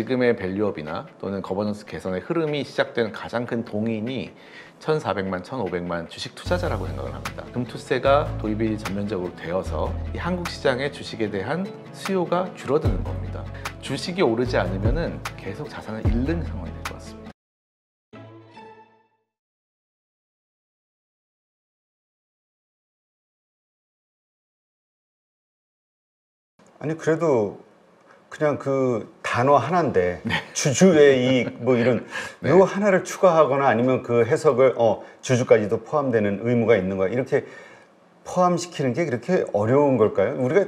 지금의 밸류업이나 또는 거버넌스 개선의 흐름이 시작된 가장 큰 동인이 1,400만, 1,500만 주식 투자자라고 생각을 합니다. 금투세가 도입이 전면적으로 되어서 이 한국 시장의 주식에 대한 수요가 줄어드는 겁니다. 주식이 오르지 않으면 계속 자산을 잃는 상황이 될 것 같습니다. 아니 그래도 그냥 그 단어 하나인데 주주의 이익 뭐 이런 요 하나를 추가하거나 아니면 그 해석을 주주까지도 포함되는 의무가 있는 거야 이렇게 포함시키는 게 그렇게 어려운 걸까요? 우리가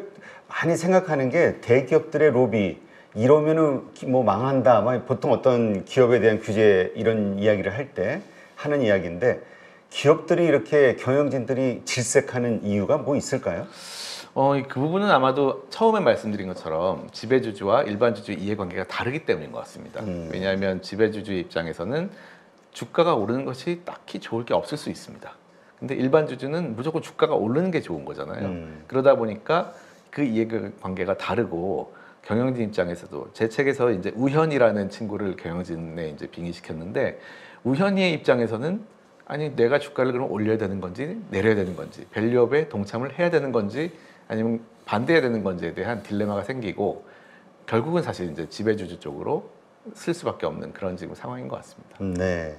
많이 생각하는 게 대기업들의 로비 이러면은 뭐 망한다 막 보통 어떤 기업에 대한 규제 이런 이야기를 할 때 하는 이야기인데 기업들이 이렇게 경영진들이 질색하는 이유가 뭐 있을까요? 그 부분은 아마도 처음에 말씀드린 것처럼 지배주주와 일반주주 이해관계가 다르기 때문인 것 같습니다. 왜냐하면 지배주주의 입장에서는 주가가 오르는 것이 딱히 좋을 게 없을 수 있습니다. 근데 일반주주는 무조건 주가가 오르는 게 좋은 거잖아요. 그러다 보니까 그 이해관계가 다르고 경영진 입장에서도 제 책에서 이제 우현이라는 친구를 경영진에 이제 빙의시켰는데 우현이의 입장에서는 아니 내가 주가를 그럼 올려야 되는 건지 내려야 되는 건지 밸류업에 동참을 해야 되는 건지 아니면 반대해야 되는 건지에 대한 딜레마가 생기고 결국은 사실 이제 지배주주 쪽으로 쓸 수밖에 없는 그런 지금 상황인 것 같습니다. 네.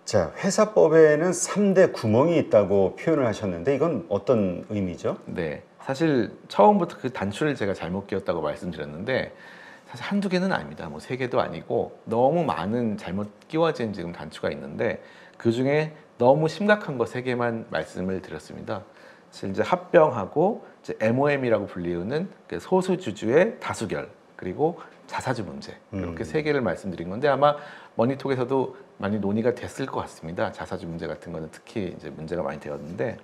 자, 회사법에는 3대 구멍이 있다고 표현을 하셨는데 이건 어떤 의미죠? 네. 사실 처음부터 그 단추를 제가 잘못 끼웠다고 말씀드렸는데 사실 한두 개는 아닙니다. 뭐 3개도 아니고 너무 많은 잘못 끼워진 지금 단추가 있는데 그 중에 너무 심각한 거 3개만 말씀을 드렸습니다. 이제 합병하고 이제 MOM이라고 불리우는 소수주주의 다수결 그리고 자사주 문제 이렇게 3개를 말씀드린 건데 아마 머니톡에서도 많이 논의가 됐을 것 같습니다. 자사주 문제 같은 거는 특히 이제 문제가 많이 되었는데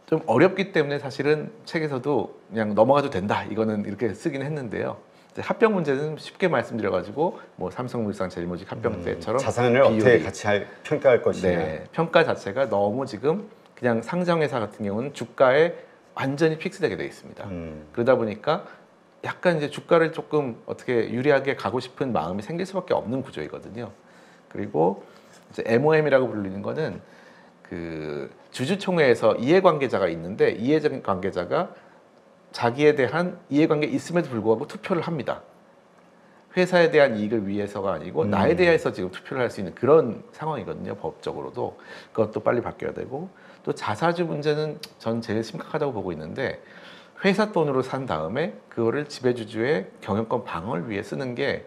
좀 어렵기 때문에 사실은 책에서도 그냥 넘어가도 된다 이거는 이렇게 쓰긴 했는데요. 합병 문제는 쉽게 말씀드려가지고 뭐 삼성물산 제일모직 합병 때처럼 자산을 어떻게 같이 평가할 것이냐. 네, 평가 자체가 너무 지금 그냥 상장회사 같은 경우는 주가에 완전히 픽스되게 되어 있습니다. 그러다 보니까 약간 이제 주가를 조금 어떻게 유리하게 가고 싶은 마음이 생길 수밖에 없는 구조이거든요. 그리고 이제 MOM이라고 불리는 거는 그 주주총회에서 이해관계자가 있는데 이해관계자가 자기에 대한 이해관계 있음에도 불구하고 투표를 합니다. 회사에 대한 이익을 위해서가 아니고 나에 대해서 지금 투표를 할 수 있는 그런 상황이거든요. 법적으로도. 그것도 빨리 바뀌어야 되고 또 자사주 문제는 전 제일 심각하다고 보고 있는데 회사 돈으로 산 다음에 그거를 지배주주의 경영권 방어를 위해 쓰는 게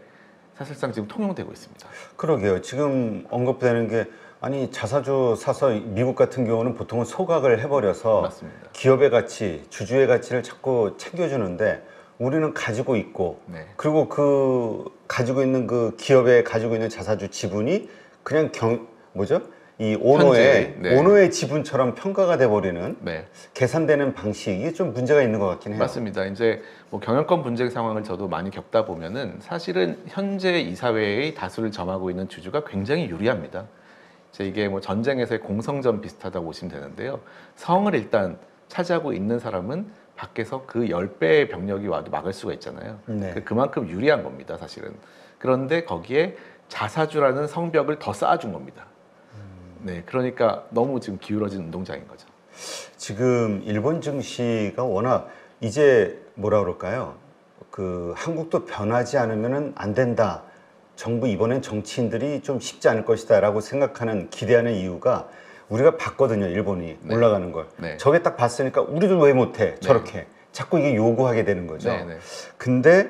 사실상 지금 통용되고 있습니다. 그러게요. 지금 언급되는 게 아니 자사주 사서 미국 같은 경우는 보통은 소각을 해버려서 맞습니다. 기업의 가치, 주주의 가치를 자꾸 챙겨주는데 우리는 가지고 있고 그리고 그 가지고 있는 그 기업에 가지고 있는 자사주 지분이 그냥 이 오너의 지분처럼 평가가 돼버리는 계산되는 방식이 좀 문제가 있는 것 같긴 해요. 맞습니다. 이제 뭐 경영권 분쟁 상황을 저도 많이 겪다 보면은 사실은 현재 이사회의 다수를 점하고 있는 주주가 굉장히 유리합니다. 이게 뭐 전쟁에서의 공성전 비슷하다고 보시면 되는데요. 성을 일단 차지하고 있는 사람은 밖에서 그 10배의 병력이 와도 막을 수가 있잖아요. 그만큼 유리한 겁니다, 사실은. 그런데 거기에 자사주라는 성벽을 더 쌓아준 겁니다. 네, 그러니까 너무 지금 기울어진 운동장인 거죠. 지금 일본 증시가 워낙 이제 뭐라 그럴까요? 그 한국도 변하지 않으면 안 된다. 정부 이번엔 정치인들이 좀 쉽지 않을 것이다 라고 생각하는 기대하는 이유가 우리가 봤거든요. 일본이 올라가는 걸. 저게 딱 봤으니까 우리도 왜 못해 저렇게 자꾸 이게 요구하게 되는 거죠. 근데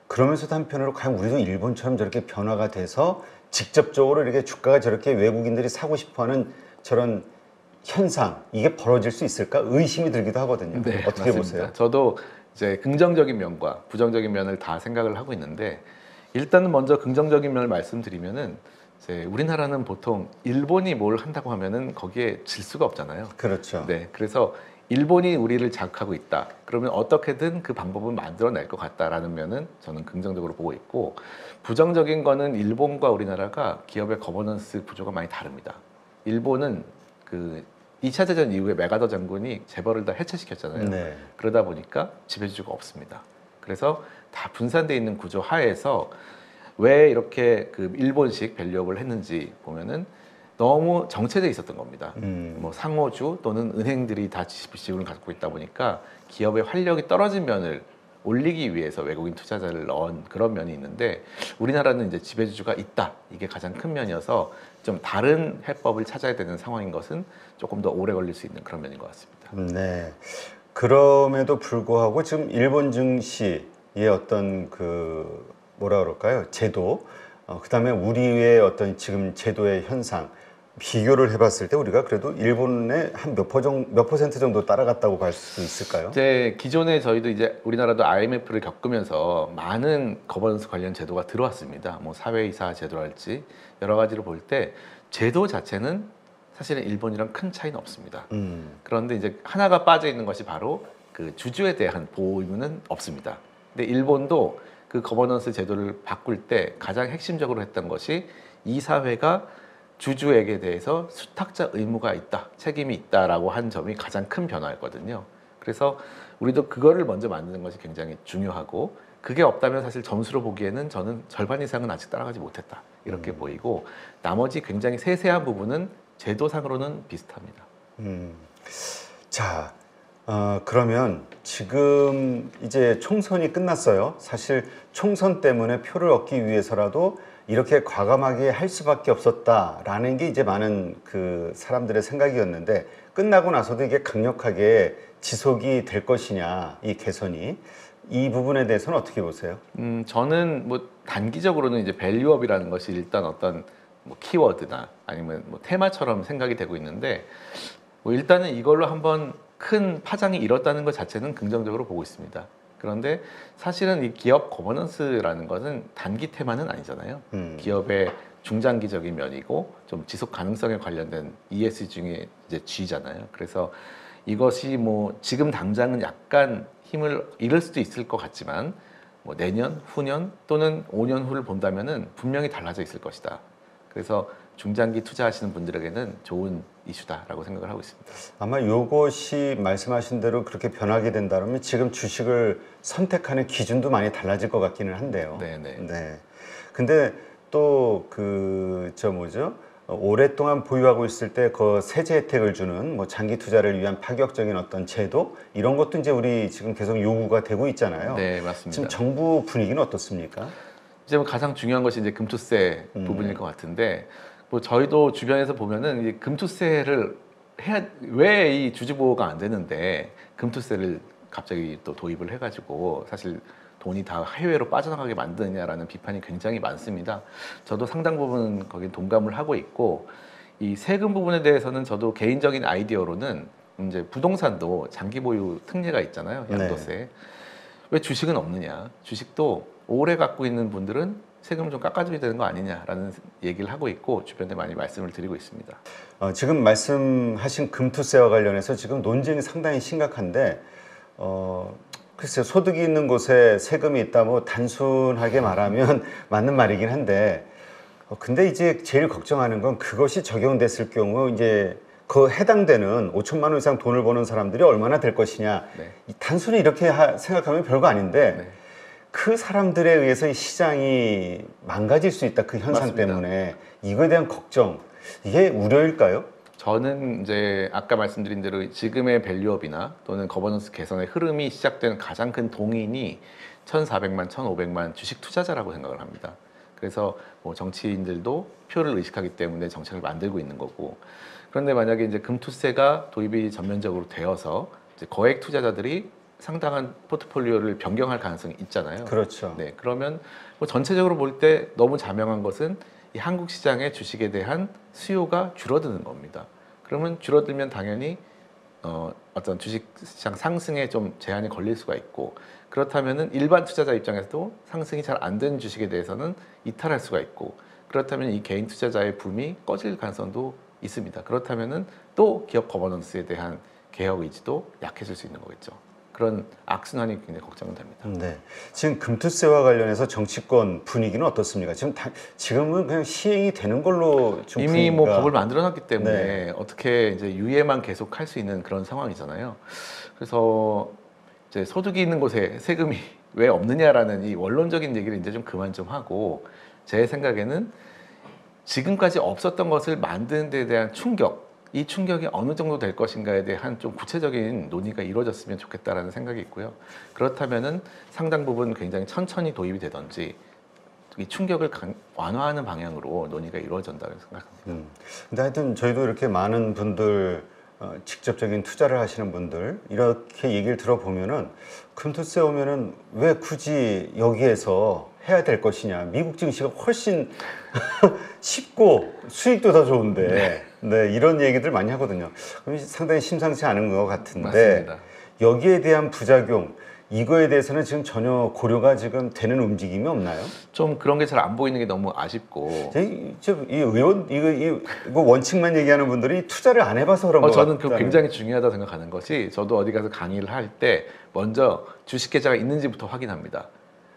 그러면서도 한편으로 과연 우리도 일본처럼 저렇게 변화가 돼서 직접적으로 이렇게 주가가 저렇게 외국인들이 사고 싶어하는 저런 현상 이게 벌어질 수 있을까 의심이 들기도 하거든요. 어떻게 맞습니다. 보세요? 저도 이제 긍정적인 면과 부정적인 면을 다 생각을 하고 있는데 일단은 먼저 긍정적인 면을 말씀드리면은 이제 우리나라는 보통 일본이 뭘 한다고 하면은 거기에 질 수가 없잖아요. 그렇죠. 네, 그래서 일본이 우리를 자극하고 있다. 그러면 어떻게든 그 방법을 만들어낼 것 같다라는 면은 저는 긍정적으로 보고 있고 부정적인 거는 일본과 우리나라가 기업의 거버넌스 구조가 많이 다릅니다. 일본은 그 2차 대전 이후에 메가더 장군이 재벌을 다 해체시켰잖아요. 그러다 보니까 지배주주가 없습니다. 그래서 다 분산돼 있는 구조 하에서 왜 이렇게 그 일본식 밸류업을 했는지 보면은 너무 정체돼 있었던 겁니다. 뭐 상호주 또는 은행들이 다 지분을 갖고 있다 보니까 기업의 활력이 떨어진 면을 올리기 위해서 외국인 투자자를 넣은 그런 면이 있는데, 우리나라는 이제 지배주주가 있다, 이게 가장 큰 면이어서 좀 다른 해법을 찾아야 되는 상황인 것은 조금 더 오래 걸릴 수 있는 그런 면인 것 같습니다. 네. 그럼에도 불구하고 지금 일본 증시의 어떤 그 뭐라 그럴까요? 제도, 그다음에 우리의 어떤 지금 제도의 현상 비교를 해봤을 때 우리가 그래도 일본의 한 몇 퍼센트 정도 따라갔다고 볼 수 있을까요? 이제 기존에 저희도 이제 우리나라도 IMF를 겪으면서 많은 거버넌스 관련 제도가 들어왔습니다. 뭐 사회이사 제도랄지 여러 가지로 볼 때 제도 자체는 사실은 일본이랑 큰 차이는 없습니다. 그런데 이제 하나가 빠져 있는 것이 바로 그 주주에 대한 보호 의무는 없습니다. 근데 일본도 그 거버넌스 제도를 바꿀 때 가장 핵심적으로 했던 것이 이 사회가 주주에게 대해서 수탁자 의무가 있다, 책임이 있다라고 한 점이 가장 큰 변화였거든요. 그래서 우리도 그거를 먼저 만드는 것이 굉장히 중요하고, 그게 없다면 사실 점수로 보기에는 저는 절반 이상은 아직 따라가지 못했다, 이렇게 보이고, 나머지 굉장히 세세한 부분은 제도상으로는 비슷합니다. 자, 그러면 지금 이제 총선이 끝났어요. 사실 총선 때문에 표를 얻기 위해서라도 이렇게 과감하게 할 수밖에 없었다라는 게 이제 많은 그 사람들의 생각이었는데, 끝나고 나서도 이게 강력하게 지속이 될 것이냐, 이 개선이, 이 부분에 대해서는 어떻게 보세요? 저는 뭐 단기적으로는 이제 밸류업이라는 것이 일단 어떤 뭐 키워드나 아니면 뭐 테마처럼 생각이 되고 있는데, 뭐 일단은 이걸로 한번 큰 파장이 일었다는 것 자체는 긍정적으로 보고 있습니다. 그런데 사실은 이 기업 거버넌스라는 것은 단기 테마는 아니잖아요. 기업의 중장기적인 면이고 좀 지속 가능성에 관련된 ESG 중에 이제 G잖아요. 그래서 이것이 뭐 지금 당장은 약간 힘을 잃을 수도 있을 것 같지만, 뭐 내년, 후년 또는 5년 후를 본다면은 분명히 달라져 있을 것이다. 그래서 중장기 투자하시는 분들에게는 좋은 이슈다라고 생각을 하고 있습니다. 아마 이것이 말씀하신 대로 그렇게 변하게 된다면 지금 주식을 선택하는 기준도 많이 달라질 것 같기는 한데요. 네네. 네. 근데 또 오랫동안 보유하고 있을 때 그 세제 혜택을 주는 뭐 장기 투자를 위한 파격적인 어떤 제도, 이런 것도 이제 우리 지금 계속 요구가 되고 있잖아요. 네, 맞습니다. 지금 정부 분위기는 어떻습니까? 이제 뭐 가장 중요한 것이 이제 금투세 부분일 것 같은데, 뭐 저희도 주변에서 보면은 이 금투세를 해야, 왜 이 주주 보호가 안 되는데 금투세를 갑자기 또 도입을 해가지고 사실 돈이 다 해외로 빠져나가게 만드느냐라는 비판이 굉장히 많습니다. 저도 상당 부분 거기 동감을 하고 있고, 이 세금 부분에 대해서는 저도 개인적인 아이디어로는 이제 부동산도 장기 보유 특례가 있잖아요, 양도세. 네. 왜 주식은 없느냐? 주식도 오래 갖고 있는 분들은 세금을 좀 깎아줘야 되는 거 아니냐라는 얘기를 하고 있고, 주변에 많이 말씀을 드리고 있습니다. 지금 말씀하신 금투세와 관련해서 지금 논쟁이 상당히 심각한데, 글쎄요, 소득이 있는 곳에 세금이 있다, 뭐 단순하게 말하면 맞는 말이긴 한데, 근데 이제 제일 걱정하는 건 그것이 적용됐을 경우 이제 그 해당되는 5천만 원 이상 돈을 버는 사람들이 얼마나 될 것이냐. 네. 단순히 이렇게 생각하면 별거 아닌데, 네. 그 사람들에 의해서 이 시장이 망가질 수 있다, 그 현상 맞습니다. 때문에. 이거에 대한 걱정, 이게 우려일까요? 저는 이제 아까 말씀드린 대로 지금의 밸류업이나 또는 거버넌스 개선의 흐름이 시작된 가장 큰 동인이 1,400만, 1,500만 주식 투자자라고 생각을 합니다. 그래서 뭐 정치인들도 표를 의식하기 때문에 정책을 만들고 있는 거고, 그런데 만약에 이제 금투세가 도입이 전면적으로 되어서 이제 거액 투자자들이 상당한 포트폴리오를 변경할 가능성이 있잖아요. 그렇죠. 네, 그러면 뭐 전체적으로 볼 때 너무 자명한 것은 이 한국 시장의 주식에 대한 수요가 줄어드는 겁니다. 그러면 줄어들면 당연히 어떤 주식시장 상승에 좀 제한이 걸릴 수가 있고, 그렇다면은 일반 투자자 입장에서도 상승이 잘 안 되는 주식에 대해서는 이탈할 수가 있고, 그렇다면 이 개인 투자자의 붐이 꺼질 가능성도 있습니다. 그렇다면은 또 기업 거버넌스에 대한 개혁 의지도 약해질 수 있는 거겠죠. 그런 악순환이 굉장히 걱정은 됩니다. 네. 지금 금투세와 관련해서 정치권 분위기는 어떻습니까? 지금은 그냥 시행이 되는 걸로 좀 이미 뭐 분위기가... 법을 만들어놨기 때문에 네. 어떻게 이제 유예만 계속 할 수 있는 그런 상황이잖아요. 그래서 이제 소득이 있는 곳에 세금이 왜 없느냐라는 이 원론적인 얘기를 이제 좀 그만 좀 하고, 제 생각에는 지금까지 없었던 것을 만드는 데 대한 충격, 이 충격이 어느 정도 될 것인가에 대한 좀 구체적인 논의가 이루어졌으면 좋겠다라는 생각이 있고요. 그렇다면은 상당 부분 굉장히 천천히 도입이 되든지 이 충격을 완화하는 방향으로 논의가 이루어진다고 생각합니다. 근데 하여튼 저희도 이렇게 많은 분들 직접적인 투자를 하시는 분들 이렇게 얘기를 들어보면은 금투세 오면은 왜 굳이 여기에서 해야 될 것이냐, 미국 증시가 훨씬 쉽고 수익도 더 좋은데 네, 이런 얘기들 많이 하거든요. 그럼 상당히 심상치 않은 것 같은데 맞습니다. 여기에 대한 부작용 이거에 대해서는 지금 전혀 고려가 지금 되는 움직임이 없나요? 좀 그런 게 잘 안 보이는 게 너무 아쉽고. 이 의원 이거 원칙만 얘기하는 분들이 투자를 안 해봐서 그런 거 저는 같다는. 그 굉장히 중요하다고 생각하는 것이, 저도 어디 가서 강의를 할 때 먼저 주식 계좌가 있는지부터 확인합니다.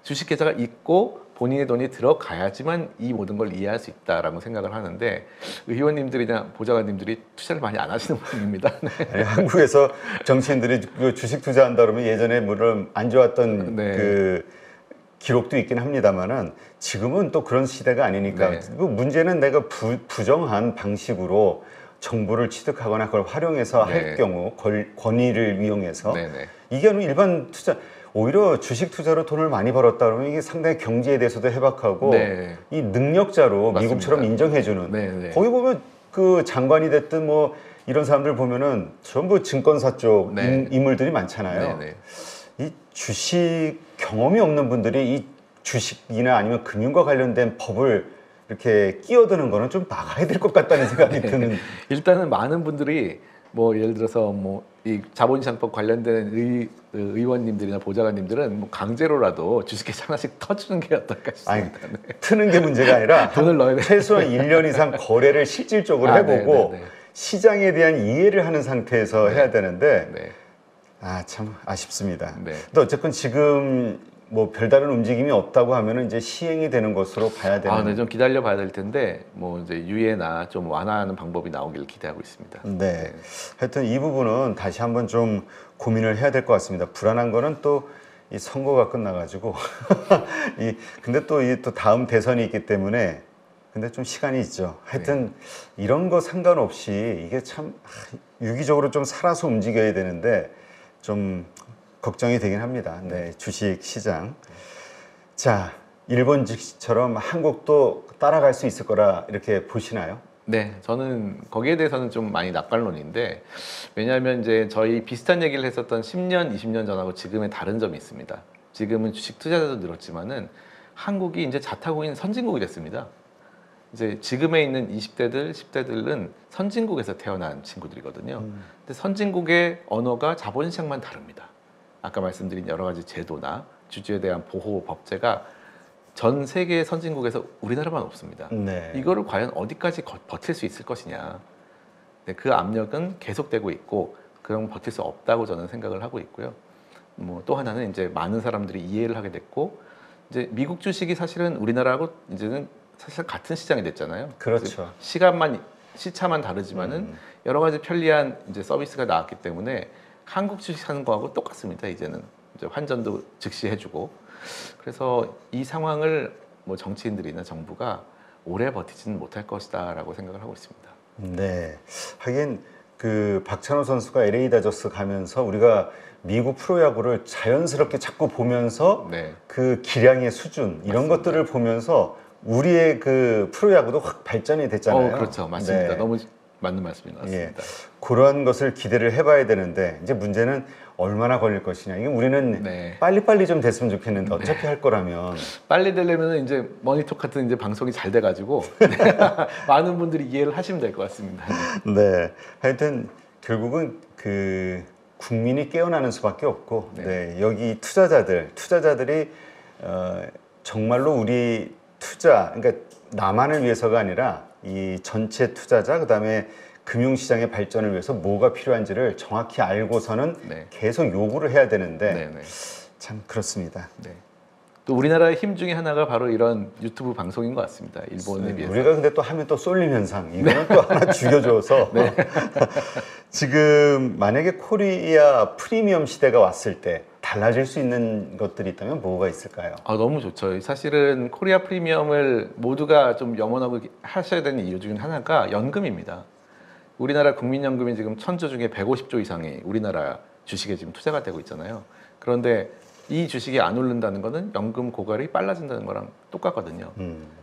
주식 계좌가 있고 본인의 돈이 들어가야지만 이 모든 걸 이해할 수 있다라고 생각을 하는데, 의원님들이나 보좌관님들이 투자를 많이 안 하시는 분입니다. 네. 아니, 한국에서 정치인들이 그 주식 투자한다 그러면 예전에 물론 안 좋았던 네. 그 기록도 있긴 합니다만은 지금은 또 그런 시대가 아니니까. 네. 그 문제는 내가 부정한 방식으로 정보를 취득하거나 그걸 활용해서 네. 할 경우 권위를 이용해서 네네. 이게 일반 투자, 오히려 주식 투자로 돈을 많이 벌었다 그러면 이게 상당히 경제에 대해서도 해박하고 네. 이 능력자로 맞습니다. 미국처럼 인정해주는. 네네. 거기 보면 그 장관이 됐든 뭐 이런 사람들 보면은 전부 증권사 쪽 네. 인물들이 많잖아요. 네네. 이 주식 경험이 없는 분들이 이 주식이나 아니면 금융과 관련된 법을 이렇게 끼어드는 거는 좀 막아야 될 것 같다는 생각이 드는. 일단은 많은 분들이 뭐 예를 들어서 뭐 이 자본시장법 관련된 의원님들이나 보좌관님들은 뭐 강제로라도 주식계좌 하나씩 터주는 게 어떨까 아니, 싶습니다. 네. 트는 게 문제가 아니라 돈을 넣어야 돼. 최소한 1년 이상 거래를 실질적으로 해보고 네네네. 시장에 대한 이해를 하는 상태에서 해야 되는데 네. 참 아쉽습니다. 네. 근데 어쨌건 지금 뭐 별다른 움직임이 없다고 하면은 이제 시행이 되는 것으로 봐야 되는. 네, 좀 기다려 봐야 될 텐데 뭐 이제 유예나 좀 완화하는 방법이 나오기를 기대하고 있습니다. 네. 하여튼 이 부분은 다시 한번 좀 고민을 해야 될 것 같습니다. 불안한 거는 또 이 선거가 끝나가지고 근데 또 이 또 다음 대선이 있기 때문에 근데 좀 시간이 있죠. 하여튼 이런 거 상관없이 이게 참 유기적으로 좀 살아서 움직여야 되는데 좀 걱정이 되긴 합니다. 네, 주식 시장. 자, 일본 주식처럼 한국도 따라갈 수 있을 거라 이렇게 보시나요? 네, 저는 거기에 대해서는 좀 많이 낙관론인데, 왜냐하면 이제 저희 비슷한 얘기를 했었던 10년, 20년 전하고 지금의 다른 점이 있습니다. 지금은 주식 투자자도 늘었지만은 한국이 이제 자타공인 선진국이 됐습니다. 이제 지금에 있는 20대들, 10대들은 선진국에서 태어난 친구들이거든요. 근데 선진국의 언어가 자본시장만 다릅니다. 아까 말씀드린 여러 가지 제도나 주주에 대한 보호 법제가 전 세계 선진국에서 우리나라만 없습니다. 네. 이거를 과연 어디까지 버틸 수 있을 것이냐. 네, 그 압력은 계속되고 있고 그럼 버틸 수 없다고 저는 생각을 하고 있고요. 뭐 또 하나는 이제 많은 사람들이 이해를 하게 됐고, 이제 미국 주식이 사실은 우리나라하고 이제는 사실 같은 시장이 됐잖아요. 그렇죠. 시차만 다르지만은 여러 가지 편리한 이제 서비스가 나왔기 때문에 한국 주식 사는 거하고 똑같습니다. 이제는 이제 환전도 즉시 해주고. 그래서 이 상황을 뭐 정치인들이나 정부가 오래 버티지는 못할 것이다라고 생각을 하고 있습니다. 네. 하긴 그 박찬호 선수가 LA 다저스 가면서 우리가 미국 프로야구를 자연스럽게 자꾸 보면서 네. 그 기량의 수준 이런 맞습니다. 것들을 보면서 우리의 그 프로야구도 확 발전이 됐잖아요. 그렇죠. 맞습니다. 네. 너무 맞는 말씀인 것 예. 같습니다. 그런 것을 기대를 해봐야 되는데 이제 문제는 얼마나 걸릴 것이냐. 이게 우리는 네. 빨리빨리 좀 됐으면 좋겠는데 어차피 할 거라면 빨리 되려면 이제 머니톡 같은 이제 방송이 잘 돼가지고 많은 분들이 이해를 하시면 될 것 같습니다. 네. 하여튼 결국은 그 국민이 깨어나는 수밖에 없고 네. 여기 투자자들이 정말로 우리 그러니까 나만을 위해서가 아니라 이 전체 투자자 그다음에 금융시장의 발전을 위해서 뭐가 필요한지를 정확히 알고서는 네. 계속 요구를 해야 되는데 네네. 참 그렇습니다. 네. 또 우리나라의 힘 중에 하나가 바로 이런 유튜브 방송인 것 같습니다. 일본에 비해서. 우리가 근데 또 하면 또 쏠림 현상 이거는 또 하나 죽여줘서 지금 만약에 코리아 프리미엄 시대가 왔을 때 달라질 수 있는 것들이 있다면 뭐가 있을까요? 너무 좋죠. 사실은 코리아 프리미엄을 모두가 좀 염원하고 하셔야 되는 이유 중에 하나가 연금입니다. 우리나라 국민연금이 지금 1000조 중에 150조 이상이 우리나라 주식에 지금 투자가 되고 있잖아요. 그런데 이 주식이 안 오른다는 거는 연금 고갈이 빨라진다는 거랑 똑같거든요.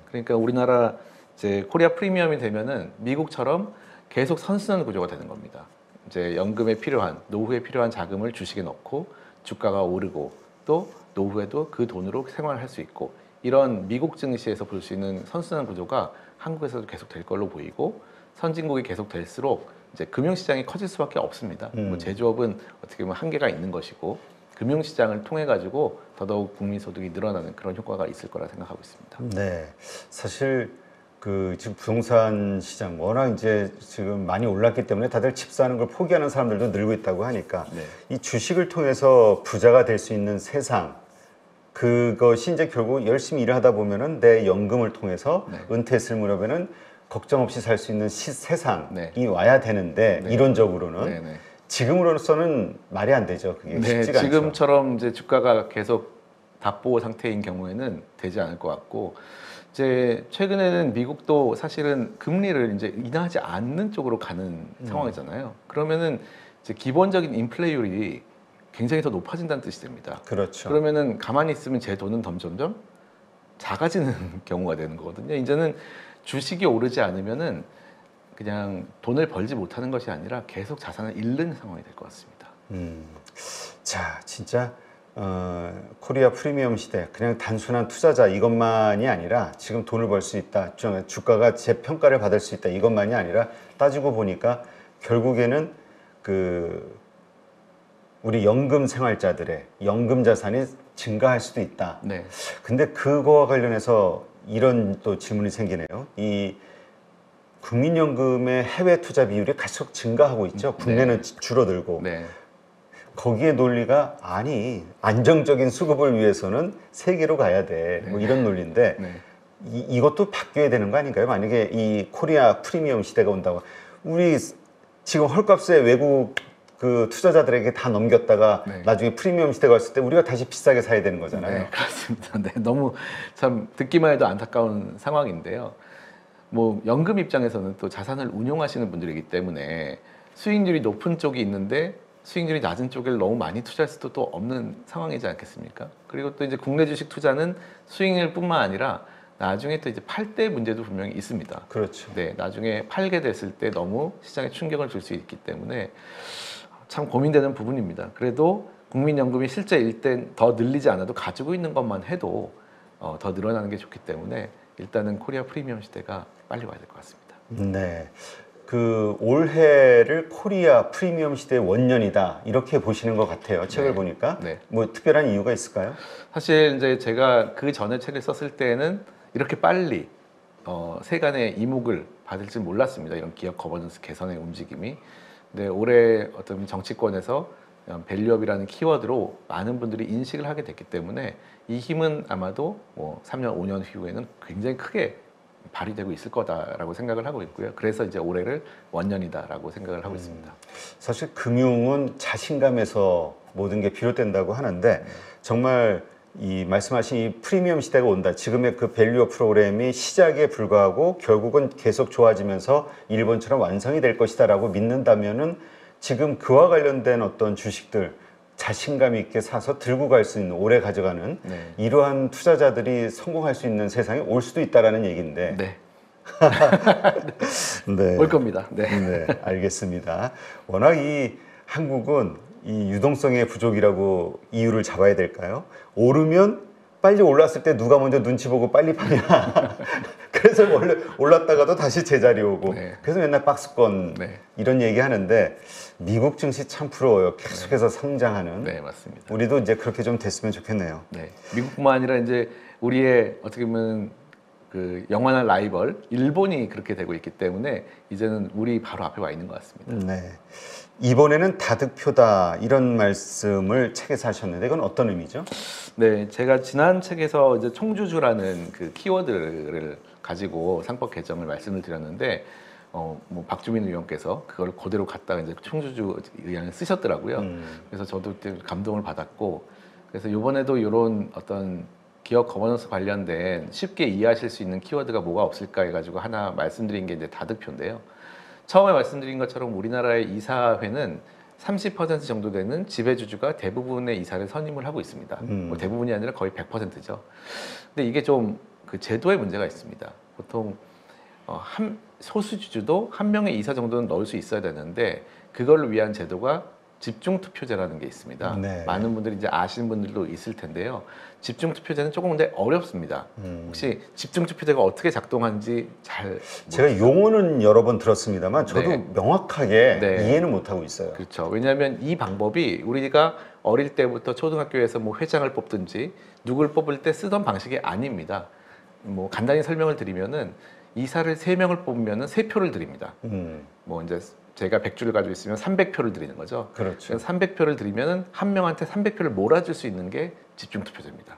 그러니까 우리나라 이제 코리아 프리미엄이 되면은 미국처럼 계속 선순환 구조가 되는 겁니다. 이제 연금에 필요한, 노후에 필요한 자금을 주식에 넣고 주가가 오르고 또 노후에도 그 돈으로 생활할 수 있고, 이런 미국 증시에서 볼 수 있는 선순환 구조가 한국에서도 계속 될 걸로 보이고, 선진국이 계속 될수록 이제 금융시장이 커질 수밖에 없습니다. 뭐 제조업은 어떻게 보면 한계가 있는 것이고, 금융시장을 통해 가지고 더더욱 국민소득이 늘어나는 그런 효과가 있을 거라 생각하고 있습니다. 네, 사실 그 지금 부동산 시장 워낙 이제 지금 많이 올랐기 때문에 다들 집 사는 걸 포기하는 사람들도 늘고 있다고 하니까 네. 이 주식을 통해서 부자가 될 수 있는 세상, 그것이 이제 결국 열심히 일을 하다 보면은 내 연금을 통해서 네. 은퇴했을 무렵에는 걱정 없이 살 수 있는 세상이 네. 와야 되는데 네. 이론적으로는 네, 네. 지금으로서는 말이 안 되죠. 그게 네, 쉽지가 않죠. 지금처럼 이제 주가가 계속 답보호 상태인 경우에는 되지 않을 것 같고, 이제 최근에는 미국도 사실은 금리를 이제 인하하지 않는 쪽으로 가는 상황이잖아요. 그러면은 이제 기본적인 인플레이율이 굉장히 더 높아진다는 뜻이 됩니다. 그렇죠. 그러면은 가만히 있으면 제 돈은 점점점 작아지는 경우가 되는 거거든요. 이제는 주식이 오르지 않으면은 그냥 돈을 벌지 못하는 것이 아니라 계속 자산을 잃는 상황이 될 것 같습니다. 자, 진짜 코리아 프리미엄 시대, 그냥 단순한 투자자 이것만이 아니라 지금 돈을 벌 수 있다, 주가가 재평가를 받을 수 있다 이것만이 아니라 따지고 보니까 결국에는 그 우리 연금 생활자들의 연금 자산이 증가할 수도 있다. 네. 근데 그거와 관련해서 이런 또 질문이 생기네요. 이 국민연금의 해외 투자 비율이 계속 증가하고 있죠. 국내는 줄어들고. 네. 거기에 논리가 아니 안정적인 수급을 위해서는 세계로 가야 돼. 뭐 이런 논리인데 네. 이것도 바뀌어야 되는 거 아닌가요? 만약에 이 코리아 프리미엄 시대가 온다고 우리 지금 헐값에 외국 그 투자자들에게 다 넘겼다가 네. 나중에 프리미엄 시대가 왔을 때 우리가 다시 비싸게 사야 되는 거잖아요. 네, 그렇습니다. 네, 너무 참 듣기만 해도 안타까운 상황인데요. 뭐 연금 입장에서는 또 자산을 운용하시는 분들이기 때문에 수익률이 높은 쪽이 있는데 수익률이 낮은 쪽을 너무 많이 투자할 수도 또 없는 상황이지 않겠습니까? 그리고 또 이제 국내 주식 투자는 수익률뿐만 아니라 나중에 또 이제 팔 때 문제도 분명히 있습니다. 그렇죠. 네, 나중에 팔게 됐을 때 너무 시장에 충격을 줄 수 있기 때문에 참 고민되는 부분입니다. 그래도 국민연금이 실제 일단 더 늘리지 않아도 가지고 있는 것만 해도 더 늘어나는 게 좋기 때문에 일단은 코리아 프리미엄 시대가 빨리 와야 될 것 같습니다. 네. 그 올해를 코리아 프리미엄 시대의 원년이다 이렇게 보시는 것 같아요. 책을 네. 보니까 네. 뭐 특별한 이유가 있을까요? 사실 이제 제가 그 전에 책을 썼을 때는 이렇게 빨리 세간의 이목을 받을 줄 몰랐습니다. 이런 기업 거버넌스 개선의 움직임이. 근데 올해 어떤 정치권에서 밸류업이라는 키워드로 많은 분들이 인식을 하게 됐기 때문에 이 힘은 아마도 뭐 3년, 5년 후에는 굉장히 크게 발휘되고 있을 거다라고 생각을 하고 있고요. 그래서 이제 올해를 원년이다라고 생각을 하고 있습니다. 사실 금융은 자신감에서 모든 게 비롯된다고 하는데 정말 이 말씀하신 이 프리미엄 시대가 온다. 지금의 그 밸류업 프로그램이 시작에 불과하고 결국은 계속 좋아지면서 일본처럼 완성이 될 것이다라고 믿는다면은 지금 그와 관련된 어떤 주식들 자신감 있게 사서 들고 갈 수 있는 오래 가져가는 네. 이러한 투자자들이 성공할 수 있는 세상이 올 수도 있다라는 얘기인데. 네. 네. 올 겁니다. 네. 네, 알겠습니다. 워낙 이 한국은 이 유동성의 부족이라고 이유를 잡아야 될까요? 오르면 빨리 올랐을 때 누가 먼저 눈치 보고 빨리 파냐. 그래서 원래 올랐다가도 다시 제자리 오고. 네. 그래서 맨날 박스권 네. 이런 얘기 하는데 미국 증시 참 부러워요. 계속해서 상장하는. 네, 맞습니다. 우리도 이제 그렇게 좀 됐으면 좋겠네요. 네. 미국뿐만 아니라 이제 우리의 어떻게 보면 그 영원한 라이벌 일본이 그렇게 되고 있기 때문에 이제는 우리 바로 앞에 와 있는 것 같습니다. 네. 이번에는 다득표다 이런 말씀을 책에서 하셨는데 이건 어떤 의미죠? 네, 제가 지난 책에서 이제 총주주라는 그 키워드를 가지고 상법 개정을 말씀을 드렸는데 뭐 박주민 의원께서 그걸 그대로 갖다가 이제 총주주 의안을 쓰셨더라고요. 그래서 저도 그때 감동을 받았고 그래서 이번에도 이런 어떤 기업 거버넌스 관련된 쉽게 이해하실 수 있는 키워드가 뭐가 없을까 해가지고 하나 말씀드린 게 이제 다득표인데요. 처음에 말씀드린 것처럼 우리나라의 이사회는 30% 정도 되는 지배주주가 대부분의 이사를 선임을 하고 있습니다. 뭐 대부분이 아니라 거의 100%죠. 근데 이게 좀 그 제도에 문제가 있습니다. 보통 한 소수주주도 한 명의 이사 정도는 넣을 수 있어야 되는데 그걸 위한 제도가 집중투표제라는 게 있습니다. 네. 많은 분들이 이제 아시는 분들도 있을 텐데요. 집중투표제는 조금 근데 어렵습니다. 혹시 집중투표제가 어떻게 작동하는지 잘 제가 용어는 여러 번 들었습니다만 저도 네. 명확하게 네. 이해는 못하고 있어요. 그렇죠. 왜냐하면 이 방법이 우리가 어릴 때부터 초등학교에서 뭐 회장을 뽑든지 누굴 뽑을 때 쓰던 방식이 아닙니다. 뭐 간단히 설명을 드리면은 이사를 3명을 뽑으면은 3표를 드립니다. 뭐 이제 제가 100주를 가지고 있으면 300표를 드리는 거죠. 그렇죠. 300표를 드리면은 한 명한테 300표를 몰아줄 수 있는 게 집중투표제입니다.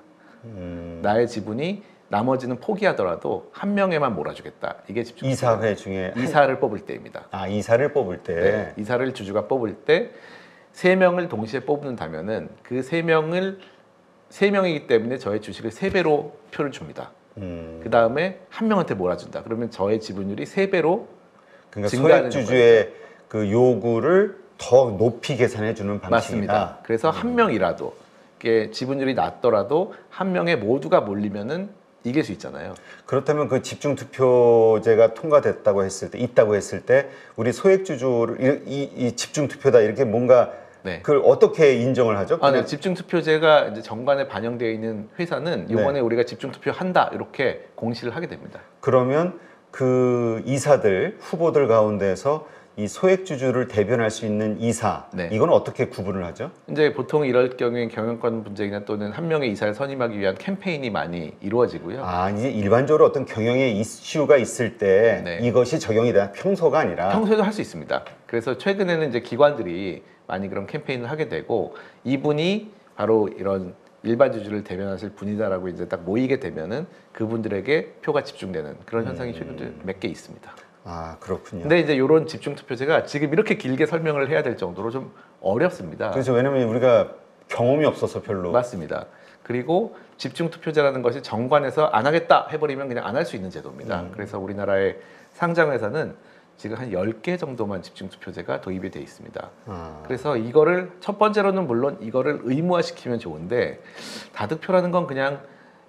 나의 지분이 나머지는 포기하더라도 한 명에만 몰아주겠다. 이게 집중투표. 이사회 중에 이사를 뽑을 때입니다. 이사를 뽑을 때 네, 이사를 주주가 뽑을 때 3명을 동시에 뽑는다면은 그 3명이기 때문에 저의 주식을 3배로 표를 줍니다. 그 다음에 한 명한테 몰아준다. 그러면 저의 지분율이 3배로 그러니까 증가하는 소액주주의 그 요구를 더 높이 계산해 주는 방식이다. 맞습니다. 그래서 한 명이라도 이게 지분율이 낮더라도 한 명에 모두가 몰리면은 이길 수 있잖아요. 그렇다면 그 집중 투표제가 통과됐다고 했을 때, 있다고 했을 때 우리 소액주주를 이 집중 투표다 이렇게 뭔가 네. 그걸 어떻게 인정을 하죠? 네. 집중투표제가 이제 정관에 반영되어 있는 회사는 이번에 우리가 집중투표한다 이렇게 공시를 하게 됩니다. 그러면 그 이사들 후보들 가운데서 이 소액주주를 대변할 수 있는 이사 이건 어떻게 구분을 하죠? 이제 보통 이럴 경우에 경영권 분쟁이나 또는 한 명의 이사를 선임하기 위한 캠페인이 많이 이루어지고요. 이제 일반적으로 어떤 경영의 이슈가 있을 때 이것이 적용이 되나 평소가 아니라 평소에도 할 수 있습니다. 그래서 최근에는 이제 기관들이 많이 그런 캠페인을 하게 되고 이분이 바로 이런 일반 주주를 대변하실 분이다라고 이제 딱 모이게 되면은 그분들에게 표가 집중되는 그런 현상이 최근 몇 개 있습니다. 그렇군요. 근데 이제 이런 집중투표제가 지금 이렇게 길게 설명을 해야 될 정도로 좀 어렵습니다. 그렇죠. 왜냐하면 우리가 경험이 없어서 별로. 맞습니다. 그리고 집중투표제라는 것이 정관에서 안 하겠다 해버리면 그냥 안 할 수 있는 제도입니다. 그래서 우리나라의 상장회사는 지금 한 10개 정도만 집중투표제가 도입이 돼 있습니다. 그래서 이거를 첫 번째로는 물론 이거를 의무화시키면 좋은데 다득표라는 건 그냥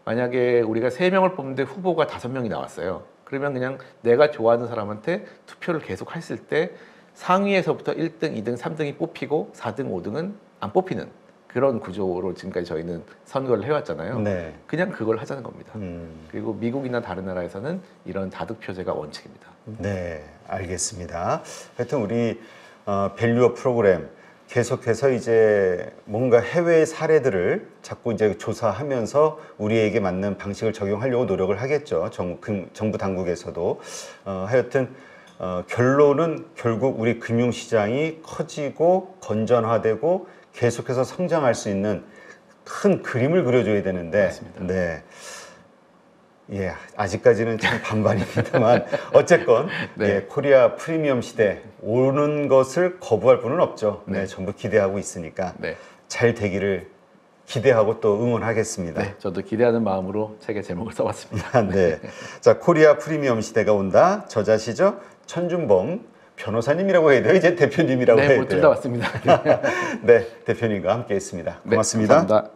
만약에 우리가 3명을 뽑는데 후보가 5명이 나왔어요. 그러면 그냥 내가 좋아하는 사람한테 투표를 계속 했을 때 상위에서부터 1등, 2등, 3등이 뽑히고 4등, 5등은 안 뽑히는 그런 구조로 지금까지 저희는 선거를 해왔잖아요. 그냥 그걸 하자는 겁니다. 그리고 미국이나 다른 나라에서는 이런 다득표제가 원칙입니다. 네, 알겠습니다. 하여튼 우리 밸류업 프로그램 계속해서 이제 뭔가 해외 사례들을 자꾸 이제 조사하면서 우리에게 맞는 방식을 적용하려고 노력을 하겠죠. 정부 당국에서도 하여튼 결론은 결국 우리 금융시장이 커지고 건전화되고 계속해서 성장할 수 있는 큰 그림을 그려줘야 되는데, 맞습니다. 예, 아직까지는 참 반반입니다만 어쨌건 코리아 프리미엄 시대 오는 것을 거부할 분은 없죠. 전부 기대하고 있으니까 잘 되기를 기대하고 또 응원하겠습니다. 저도 기대하는 마음으로 책의 제목을 써봤습니다. 자, 코리아 프리미엄 시대가 온다. 저자시죠? 천준범 변호사님이라고 해야 돼요? 이제 대표님이라고 해야 돼요? 둘 다 맞습니다. 네, 대표님과 함께했습니다. 고맙습니다. 감사합니다.